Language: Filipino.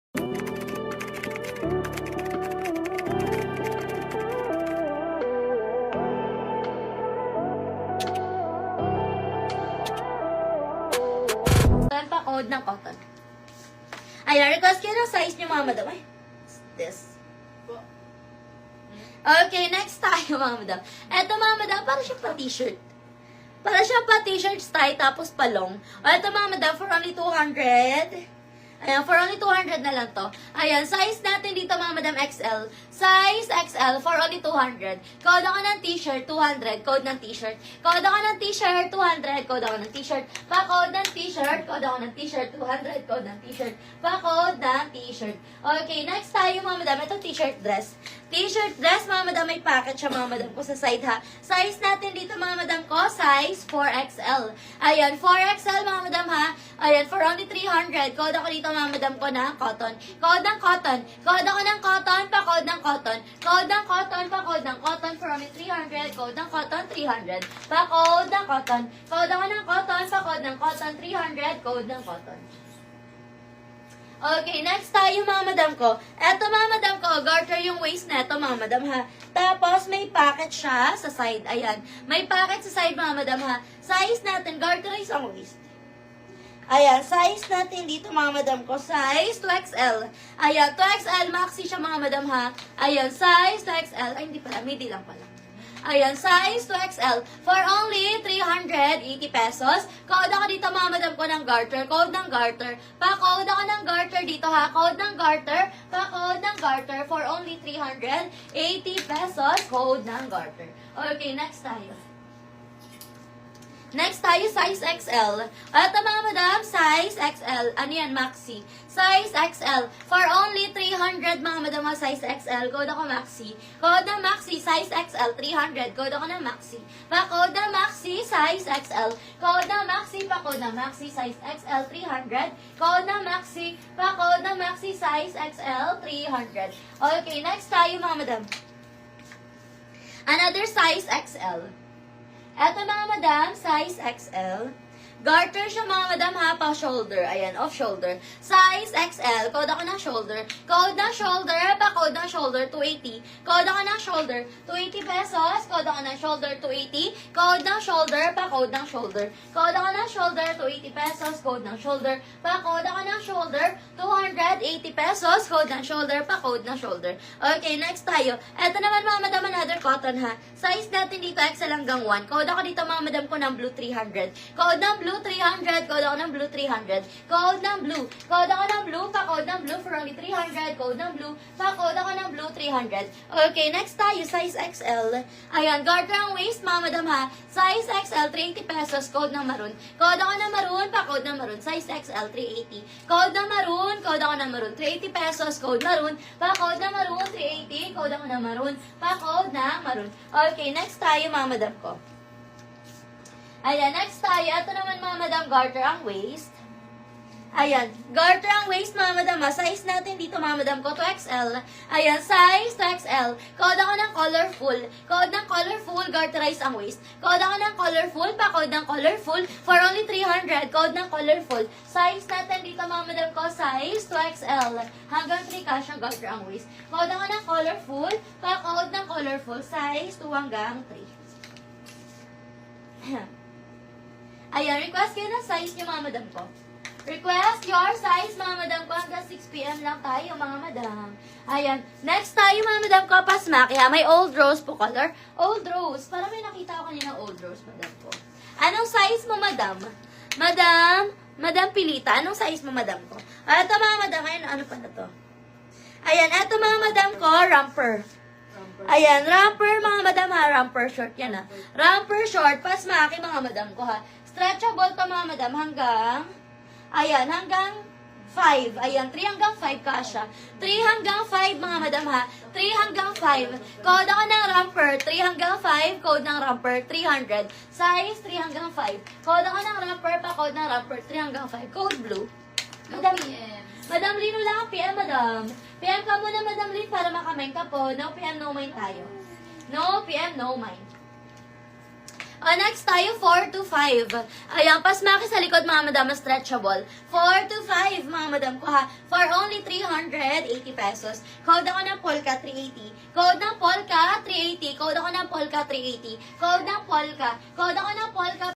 Pa-code ng cotton. Ayan, request kayo ng size nyo, mga madam. Ay, this. Okay, next tayo, mga madam. Eto, mga madam, para siya pa t-shirt. Para siya pa t-shirt style, tapos palong. O, eto, mga madam, for only 200. Ayan, for only 200 na lang to. Ayan, size natin dito, mga madam, XL. Size XL for only 200. Code ako ng t-shirt, 200. Code ng t-shirt. Code ako ng t-shirt, 200. Code ako ng t-shirt. Pa-code ng t-shirt. Code ako ng t-shirt, 200. Code ng t-shirt. Pa-code ng t-shirt. Okay, next tayo, mga madam. Ito, t-shirt dress. T-shirt dress, mga madam, may packet siya, mga madam ko sa side, ha. Size natin dito, mga madam ko, size 4XL. Ayan, 4XL, mga madam, ha. Ayan, for only 300. Code ako dito, mga madam ko, na cotton. Code ng cotton. Code ako ng cotton, pa-code ng cotton. Code ng cotton, pa-code ng cotton, for only 300. Code ng cotton, 300. Pa-code ng cotton. Code ako ng cotton, pa-code ng cotton, 300. Code ng cotton. Okay, next tayo, mga madam ko. Eto, mga madam ko, garter yung waist neto, mga madam, ha. Tapos, may pocket siya sa side. Ayan. May pocket sa side, mga madam, ha. Size natin, garterize ang waist. Ayan, size natin dito, mga madam ko, size 2XL. Ayan, 2XL, maxi siya, mga madam, ha. Ayan, size 2XL. Ay, hindi pala, midi lang pala. Ayan, size 2XL. For only 380 pesos. Code ako dito, mga madam ko, ng garter. Code ng garter. Pa-code ako ng garter dito, ha. Code ng garter. Pa-code ng garter. For only 380 pesos. Code ng garter. Okay, next tayo. Next tayo, size XL. Ito, mga madam, size XL. Ano yan, maxi? Size XL. For only 300, mga madam, size XL. Code ako maxi. Code ng maxi, size XL, 300. Code ako ng maxi. Pa-code ng maxi, size XL. Code ng maxi, pa-code ng maxi, size XL, 300. Code ng maxi, pa-code ng maxi, size XL, 300. Okay, next tayo, mga madam. Another size XL. Eto, mga madam, size XL. Garter siya, mga madam, ha, pa shoulder. Ayan, off shoulder. Size XL. Code ako ng shoulder. Code ng shoulder, pa code ng shoulder, 280. Code ako ng shoulder, 280 pesos. Code ako ng shoulder, 280. Code ng shoulder, pa code ng shoulder. Code ako ng shoulder, 280 pesos. Code ng shoulder, pa code ako ng shoulder, 280 pesos. Code ng shoulder, pa code ng shoulder. Okay, next tayo. Eto naman, mga madam, another cotton, ha. Size natin dito, XL hanggang 1. Code ako dito, mga madam ko, ng blue 300. Code ng blue 300. Code ako ng blue 300. Code ng blue. Code ako ng blue, pa code ng blue, for only 300. Code ng blue, pa code ako ng blue, 300. Okay, next tayo, size XL. Ayan, garter ang waist, mga madam, ha. Size XL, 380 pesos. Code ng maroon. Code ako ng maroon, pa code ng maroon. Size XL, 380. Code ng maroon, code ako ng maroon, 380 pesos. Code maroon, pa code ng maroon, 380. Code ako ng maroon, pa code ng maroon. Okay, next tayo, mga madam ko. Ayan, next tayo. Ito naman, mga madam, garter ang waist. Ayan, garter ang waist, mga madam, ha. Size natin dito, mga madam ko, 2XL. Ayan, size 2XL. Code ako ng colorful. Code ng colorful, garterize ang waist. Code ako ng colorful, pa code ng colorful, for only 300. Code ng colorful. Size natin dito, mga madam ko, size 2XL. Hanggang 3 kasya, garter ang waist. Code ako ng colorful, pa code ng colorful, size 2 hanggang 3. Ayan, request kayo ng size niyo, mga madam ko. Request your size, mga madam ko. Hanggang 6 PM lang tayo, mga madam. Ayan. Next tayo, mga madam ko, pasmaki, ha. May old rose po color. Old rose. Parang may nakita ko kanina old rose, madam ko. Anong size mo, madam? Madam Pilita. Anong size mo, madam ko? Ito, mga madam. Ayan, ano pa na to? Ayan, ito, mga madam ko, romper. Ayan, romper, mga madam, ha. Romper short yan, ha. Romper short, pasmaki, mga madam ko, ha. Stretchable to, mga madam, hanggang 5. Ayan, 3 hanggang 5 kasha. 3 hanggang 5, mga madam, ha. 3 hanggang 5. Code ako ng romper, 3 hanggang 5. Code ng romper, 300. Size, 3 hanggang 5. Code ako ng romper, pa code ng romper, 3 hanggang 5. Code blue. Madam, Madam Lynn, wala kang PM, madam. PM ka muna, Madam Lynn, para makameng ka po. No PM, no mind tayo. No PM, no mind. Next tayo, 4 to 5. Ayan, pasmaki sa likod, mga madam, stretchable. 4 to 5, mga madam ko ha. For only 380 pesos. Code ako ng Polka, 380. Code ng Polka, 380. Code ako ng Polka, 380. Code ng Polka. Code ako ng Polka.